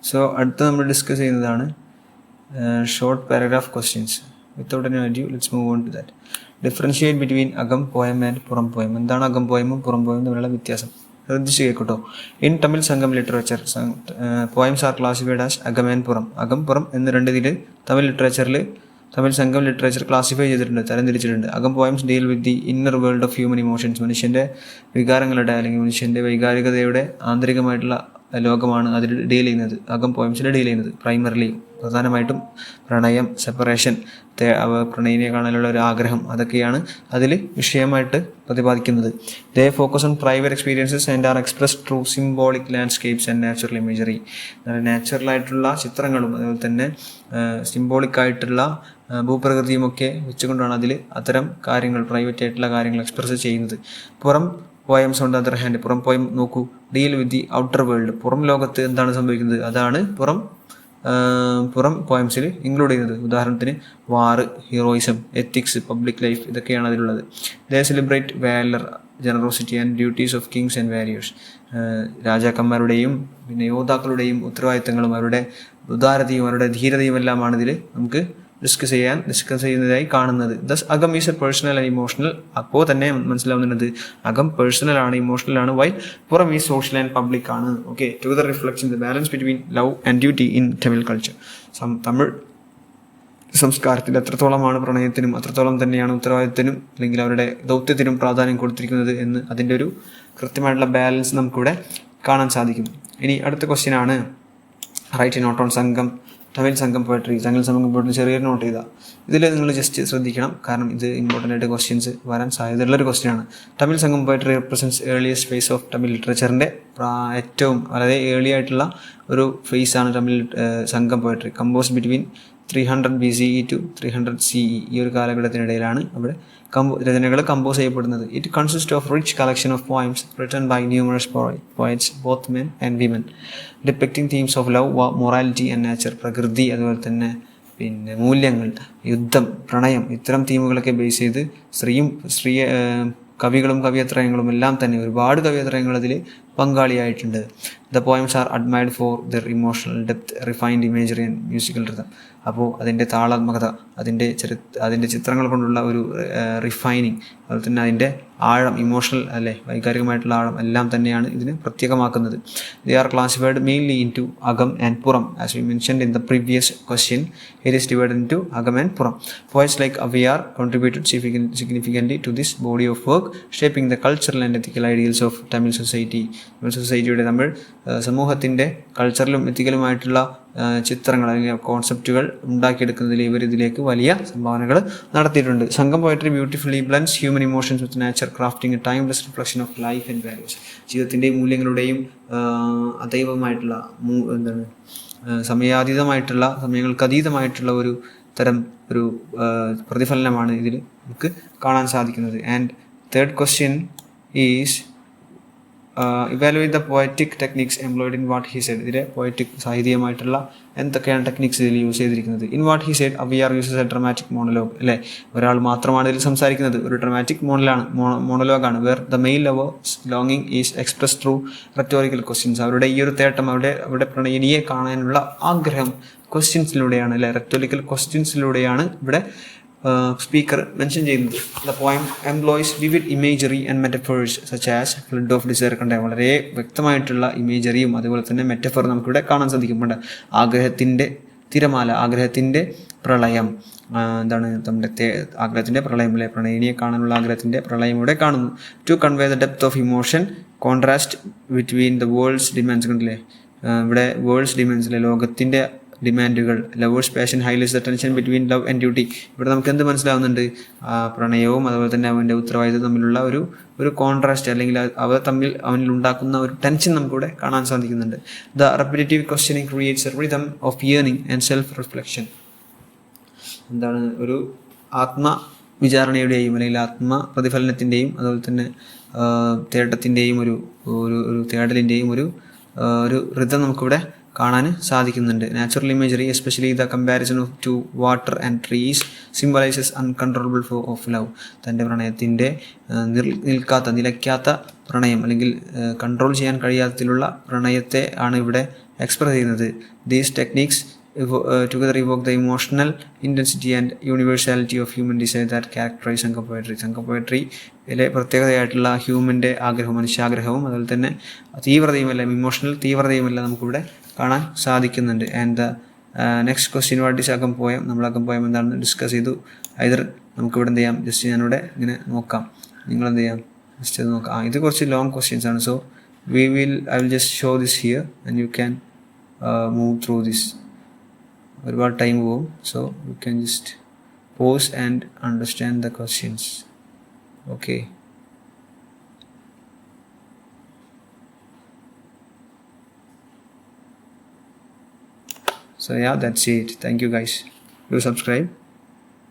So അടുത്ത നമ്മൾ discuss ചെയ്യുന്നതാണ് short paragraph questions. Without any adieu let's move on to that. Differentiate between Akam poem and Puram poem. എന്താണ് അകം പോയമും പുറം പോയമും തമ്മിലുള്ള വ്യത്യാസം ശ്രദ്ധിച്ച് കേൾക്കട്ടോ. ഇൻ തമിഴ് സംഘം literature poems R classified as അകം ആൻഡ് പുറം. അകം പുറം എന്ന രണ്ട് ഇതിൽ തമിഴ് സംഘം ലിറ്ററേച്ചർ ക്ലാസിഫൈ ചെയ്തിട്ടുണ്ട്, തരംതിരിച്ചിട്ടുണ്ട്. അകം poems deal with the inner world of human emotions. മനുഷ്യൻ്റെ വികാരങ്ങളുടെ അല്ലെങ്കിൽ മനുഷ്യൻ്റെ വൈകാരികതയുടെ ആന്തരികമായിട്ടുള്ള ലോകമാണ് അതിൽ ഡീൽ ചെയ്യുന്നത്, അകം പോയംസിൽ ഡീൽ ചെയ്യുന്നത്. പ്രൈമറിലി പ്രധാനമായിട്ടും പ്രണയം, സെപ്പറേഷൻ, പ്രണയിനെ കാണാനുള്ള ഒരു ആഗ്രഹം, അതൊക്കെയാണ് അതിൽ വിഷയമായിട്ട് പ്രതിപാദിക്കുന്നത്. They focus on private experiences and are expressed through symbolic landscapes and natural imagery. നാച്ചുറലായിട്ടുള്ള ചിത്രങ്ങളും അതുപോലെ തന്നെ സിംബോളിക് ആയിട്ടുള്ള ഭൂപ്രകൃതിയുമൊക്കെ വെച്ചുകൊണ്ടാണ് അതിൽ അത്തരം കാര്യങ്ങൾ, പ്രൈവറ്റ് ആയിട്ടുള്ള കാര്യങ്ങൾ എക്സ്പ്രസ് ചെയ്യുന്നത്. പുറം poems on the other hand, പുറം പോയം നോക്കൂ, deal with the outer world. പുറം ലോകത്ത് എന്താണ് സംഭവിക്കുന്നത് അതാണ് പുറം പോയംസിൽ ഇൻക്ലൂഡ് ചെയ്യുന്നത്. ഉദാഹരണത്തിന് war, heroism, ethics, public life, ഇതൊക്കെയാണ് അതിലുള്ളത്. They celebrate valour, generosity and duties of kings and warriors. രാജാക്കന്മാരുടെയും പിന്നെ യോദ്ധാക്കളുടെയും ഉത്തരവാദിത്തങ്ങളും അവരുടെ ഉദാരതയും അവരുടെ ധീരതയും എല്ലാമാണ് ഇതിൽ നമുക്ക് ഡിസ്കസ് ചെയ്യുന്നതായി കാണുന്നത്. ദസ് അകം is A personal and emotional. അപ്പോൾ തന്നെ മനസ്സിലാവുന്നത് അകം പേഴ്സണൽ ആണ്, ഇമോഷണൽ ആണ്, വൈ പുറം ഈ സോഷ്യൽ ആൻഡ് പബ്ലിക് ആണ്. Okay, together reflection the balance between love and duty in Tamil culture. Tamil സംസ്കാരത്തിൽ എത്രത്തോളമാണ് പ്രണയത്തിനും അത്രത്തോളം തന്നെയാണ് ഉത്തരവാദിത്തത്തിനും അല്ലെങ്കിൽ അവരുടെ ദൗത്യത്തിനും പ്രാധാന്യം കൊടുത്തിരിക്കുന്നത് എന്ന് അതിൻ്റെ ഒരു കൃത്യമായിട്ടുള്ള ബാലൻസ് നമുക്കിവിടെ കാണാൻ സാധിക്കും. ഇനി അടുത്ത ക്വസ്റ്റ്യൻ ആണ് റൈറ്റ് നോട്ട് ഓൺ സംഘം തമിഴ് സംഘം പോയട്രി. തമിഴ് സംഘം പോയട്രി ചെറിയൊരു നോട്ട് ചെയ്താൽ ഇതിൽ നിങ്ങൾ ജസ്റ്റ് ശ്രദ്ധിക്കണം, കാരണം ഇത് ഇമ്പോർട്ടൻ്റ് ആയിട്ട് ക്വസ്റ്റ്യൻസ് വരാൻ സാധ്യതയുള്ളൊരു ക്വസ്റ്റ്യനാണ്. Tamil Sangam poetry represents earliest phase of Tamil ലിറ്ററേച്ചറിൻ്റെ ഏറ്റവും വളരെ ഏർലി ആയിട്ടുള്ള ഒരു ഫേസാണ് Tamil Sangam poetry. Compose between 300 BCE to 300 CE. ഈ ഒരു കാലഘട്ടത്തിനിടയിലാണ് അവിടെ രചനകൾ കമ്പോസ് ചെയ്യപ്പെടുന്നത്. It consist of rich collection of poems written by numerous poets both men and women depicting themes of love, morality and nature. പ്രകൃതി, അതുപോലെ തന്നെ പിന്നെ മൂല്യങ്ങൾ, യുദ്ധം, പ്രണയം, ഇത്തരം തീമുകളൊക്കെ ബേസ് ചെയ്ത് കവികളും കവിയത്രയങ്ങളും എല്ലാം തന്നെ ഒരുപാട് കവിയത്രയങ്ങൾ അതിൽ പങ്കാളിയായിട്ടുണ്ട്. The poems are admired for their emotional depth, refined imagery and musical rhythm. അപ്പോൾ അതിൻ്റെ താളാത്മകത, അതിൻ്റെ ചിത്രങ്ങൾ കൊണ്ടുള്ള ഒരു റിഫൈനിങ്, അതുപോലെ തന്നെ അതിൻ്റെ ആഴം, ഇമോഷണൽ അല്ലെ വൈകാരികമായിട്ടുള്ള ആഴം എല്ലാം തന്നെയാണ് ഇതിന് പ്രത്യേകമാക്കുന്നത്. They are classified mainly into Akam and Puram. As we mentioned in the previous question, it is divided into Akam and Puram. Poets like Avvaiyar contributed significantly to this body of work, shaping the cultural and ethical ideals of Tamil society. Tamil സൊസൈറ്റിയുടെ തമിഴ് സമൂഹത്തിൻ്റെ കൾച്ചറലും എത്തിക്കലുമായിട്ടുള്ള ചിത്രങ്ങൾ അല്ലെങ്കിൽ കോൺസെപ്റ്റുകൾ ഉണ്ടാക്കിയെടുക്കുന്നതിൽ ഇതിലേക്ക് വലിയ സംഭാവനകൾ നടത്തിയിട്ടുണ്ട്. Sangam poetry beautifully blends human emotions with nature, crafting a timeless reflection of life and values. ജീവിതത്തിൻ്റെയും മൂല്യങ്ങളുടെയും അതൈവമായിട്ടുള്ള സമയാതീതമായിട്ടുള്ള, സമയങ്ങൾക്ക് അതീതമായിട്ടുള്ള ഒരു തരം ഒരു പ്രതിഫലനമാണ് ഇതിൽ നമുക്ക് കാണാൻ സാധിക്കുന്നത്. And third question is evaluate the poetic techniques employed in what he said. ഇതിലെ പോയറ്റിക് സാഹിത്യമായിട്ടുള്ള എന്തൊക്കെയാണ് ടെക്നിക്സ് ഇതിൽ യൂസ് ചെയ്തിരിക്കുന്നത്. In what he said Avvaiyar uses a dramatic monologue. അല്ലേ, ഒരാൾ മാത്രമാണ് ഇതിൽ സംസാരിക്കുന്നത്, ഒരു dramatic മോണലോഗാണ്. Where the male lovers ലോങ്ങിങ് is express through rhetorical questions. അവരുടെ ഈ ഒരു തേട്ടം, അവരുടെ പ്രണയിനിയെ കാണാനുള്ള ആഗ്രഹം ക്വസ്റ്റ്യൻസിലൂടെയാണ്, അല്ലെ റെറ്റോറിക്കൽ ക്വസ്റ്റ്യൻസിലൂടെയാണ് ഇവിടെ സ്പീക്കർ മെൻഷൻ ചെയ്യുന്നത്. The poem employs vivid imagery and metaphors such as flood of desire. കണ്ട വളരെ വ്യക്തമായിട്ടുള്ള ഇമേജറിയും അതുപോലെ തന്നെ മെറ്റഫർ നമുക്കിവിടെ കാണാൻ സാധിക്കും. ആഗ്രഹത്തിൻ്റെ തിരമാല, ആഗ്രഹത്തിൻ്റെ പ്രളയം, നമ്മുടെ ആഗ്രഹത്തിൻ്റെ പ്രളയം, അല്ലെ പ്രണയിനിയെ കാണാനുള്ള ആഗ്രഹത്തിൻ്റെ പ്രളയം ഇവിടെ കാണുന്നു. To convey the depth of emotion, contrast between the world's demands. കണ്ടില്ലേ, ഇവിടെ വേൾഡ്സ് ഡിമാൻഡ്സിലെ ലോകത്തിൻ്റെ ഡിമാൻഡുകൾ. Lovers passion highlights the tension between love and duty. ഇവിടെ നമുക്ക് എന്ത് മനസ്സിലാവുന്നുണ്ട്, പ്രണയവും അതുപോലെ തന്നെ അവൻ്റെ ഉത്തരവാദിത്വം തമ്മിലുള്ള ഒരു കോൺട്രാസ്റ്റ്, അല്ലെങ്കിൽ അവനിൽ ഉണ്ടാക്കുന്ന ഒരു ടെൻഷൻ നമുക്കിവിടെ കാണാൻ സാധിക്കുന്നുണ്ട്. The repetitive questioning creates a rhythm of yearning and self reflection. ഒരു ആത്മവിചാരണയുടെയും അല്ലെങ്കിൽ ആത്മപ്രതിഫലനത്തിൻ്റെയും അതുപോലെ തന്നെ തേട്ടത്തിൻ്റെയും ഒരു തേടലിൻ്റെയും ഒരു റിതം നമുക്കിവിടെ കാണാൻ സാധിക്കുന്നുണ്ട്. Natural imagery especially the comparison of two water and trees symbolises uncontrollable flow of love. തൻ്റെ പ്രണയത്തിൻ്റെ നിലയ്ക്കാത്ത പ്രണയം അല്ലെങ്കിൽ കൺട്രോൾ ചെയ്യാൻ കഴിയാത്തതിലുള്ള പ്രണയത്തെ ആണ് ഇവിടെ എക്സ്പ്രസ് ചെയ്യുന്നത്. These techniques together evoke the emotional intensity and universality of human desire that characterize സംഘ പോയട്രി. സംഘ പോയട്രിയിലെ പ്രത്യേകതയായിട്ടുള്ള ഹ്യൂമൻ്റെ ആഗ്രഹവും മനുഷ്യാഗ്രഹവും അതുപോലെ തന്നെ തീവ്രതയുമെല്ലാം ഇമോഷണൽ തീവ്രതയുമെല്ലാം നമുക്കിവിടെ കാണാൻ സാധിക്കുന്നുണ്ട്. And the next question what is അകം പോയം. നമ്മൾ അകം പോയം എന്താണെന്ന് ഡിസ്കസ് ചെയ്തു. ഐദർ നമുക്കിവിടെ എന്ത് ചെയ്യാം, ജസ്റ്റ് ഞാനിവിടെ ഇങ്ങനെ നോക്കാം, നിങ്ങളെന്ത് ചെയ്യാം, ജസ്റ്റ് അത് നോക്കാം. ഇത് കുറച്ച് ലോങ് ക്വസ്റ്റ്യൻസ് ആണ്. So I will just show this here and you can move through this. ഒരുപാട് ടൈം പോകും. So you can just pose and understand the questions. Okay. So yeah, that's it. Thank you guys. Do subscribe.